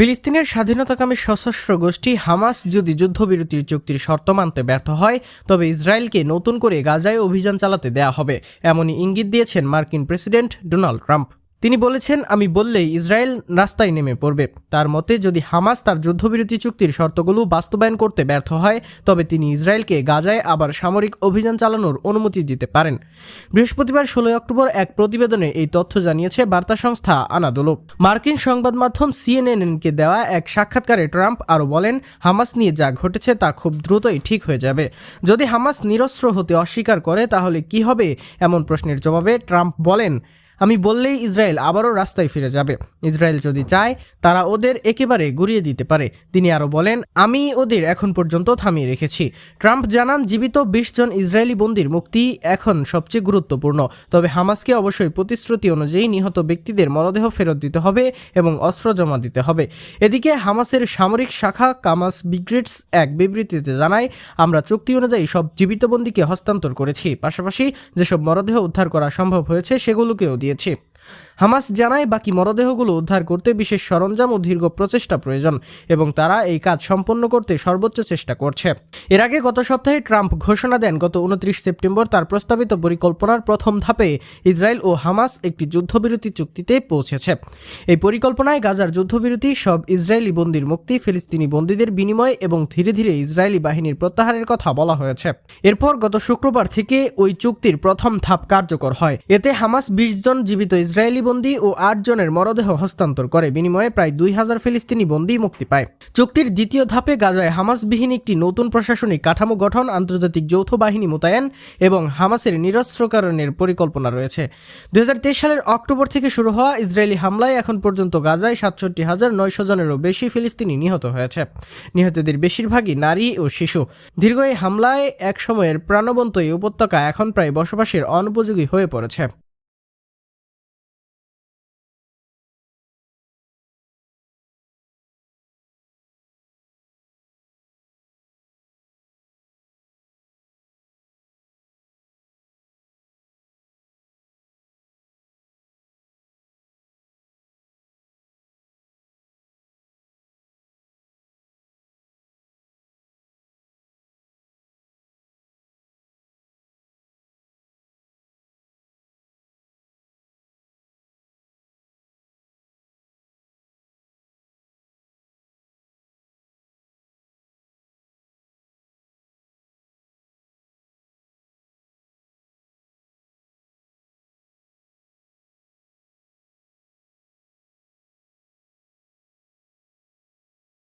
ফিলিস্তিনের স্বাধীনতাকামী সশস্ত্র গোষ্ঠী হামাস যদি যুদ্ধবিরতির চুক্তির শর্ত মানতে ব্যর্থ হয়, তবে ইসরায়েলকে নতুন করে গাজায় অভিযান চালাতে দেয়া হবে, এমনই ইঙ্গিত দিয়েছেন মার্কিন প্রেসিডেন্ট ডোনাল্ড ট্রাম্প। তিনি বলেছেন, আমি বললেই ইসরায়েল রাস্তায় নেমে পড়বে। তার মতে, যদি হামাস তার যুদ্ধবিরতি চুক্তির শর্তগুলো বাস্তবায়ন করতে ব্যর্থ হয়, তবে তিনি ইসরায়েলকে গাজায় আবার সামরিক অভিযান চালানোর অনুমতি দিতে পারেন। বৃহস্পতিবার 16 অক্টোবর এক প্রতিবেদনে এই তথ্য জানিয়েছে বার্তা সংস্থা আনাদোলো। মার্কিন সংবাদ মাধ্যম CNN-কে দেওয়া এক সাক্ষাৎকারে ট্রাম্প আরও বলেন, হামাস নিয়ে যা ঘটেছে তা খুব দ্রুতই ঠিক হয়ে যাবে। যদি হামাস নিরস্ত্র হতে অস্বীকার করে তাহলে কি হবে? এমন প্রশ্নের জবাবে ট্রাম্প বলেন, আমি বললেই ইসরায়েল আবারও রাস্তায় ফিরে যাবে। ইসরায়েল যদি চায়, তারা ওদের একেবারে গুঁড়িয়ে দিতে পারে। তিনি আরও বলেন, আমি ওদের এখন পর্যন্ত থামিয়ে রেখেছি। ট্রাম্প জানান, জীবিত 20 জন ইসরায়েলি বন্দীর মুক্তি এখন সবচেয়ে গুরুত্বপূর্ণ। তবে হামাসকে অবশ্যই প্রতিশ্রুতি অনুযায়ী নিহত ব্যক্তিদের মরদেহ ফেরত দিতে হবে এবং অস্ত্র জমা দিতে হবে। এদিকে হামাসের সামরিক শাখা কামাস ব্রিগেডস এক বিবৃতিতে জানায়, আমরা চুক্তি অনুযায়ী সব জীবিত বন্দীকে হস্তান্তর করেছি, পাশাপাশি যেসব মরদেহ উদ্ধার করা সম্ভব হয়েছে সেগুলোকেও দিয়েছি। হামাস জানায়, বাকি মরদেহগুলো উদ্ধার করতে বিশেষ সরঞ্জাম ও দীর্ঘ প্রচেষ্টা প্রয়োজন এবং তারা এই কাজ সম্পন্ন করতে সর্বোচ্চ চেষ্টা করছে। এর আগে গত সপ্তাহে ট্রাম্প ঘোষণা দেন, গত 29 সেপ্টেম্বর তার প্রস্তাবিত পরিকল্পনার প্রথম ধাপে ইসরায়েল ও হামাস একটি যুদ্ধবিরতি চুক্তিতে পৌঁছেছে। এই পরিকল্পনায় গাজার যুদ্ধবিরতি, সব ইসরায়েলি বন্দীর মুক্তি, ফিলিস্তিনি বন্দীদের বিনিময় এবং ধীরে ধীরে ইসরায়েলি বাহিনীর প্রত্যাহারের কথা বলা হয়েছে। এরপর গত শুক্রবার থেকে ওই চুক্তির প্রথম ধাপ কার্যকর হয়। এতে হামাস 20 জন জীবিত ইসরায়েলি বন্দী ও 8 জনের মরদেহ হস্তান্তর করে। বিনিময়ে প্রায় 2000 ফিলিস্তিনি বন্দী মুক্তি পায়। চুক্তির দ্বিতীয় ধাপে গাজায় হামাসবিহীন একটি নতুন প্রশাসনিক কাঠামো গঠন, আন্তর্জাতিক যৌথ বাহিনী মোতায়েন এবং হামাসের নিরস্ত্রকরণের পরিকল্পনা রয়েছে। 2023 সালের অক্টোবর থেকে শুরু হওয়া ইসরায়েলি হামলায় এখন পর্যন্ত গাজায় 67,900 জনেরও বেশি ফিলিস্তিনি নিহত হয়েছে। নিহতদের বেশিরভাগই নারী ও শিশু। দীর্ঘ এই হামলায় এক সময়ের প্রাণবন্ত এই উপত্যকা এখন প্রায় বসবাসের অনুপযোগী হয়ে পড়েছে।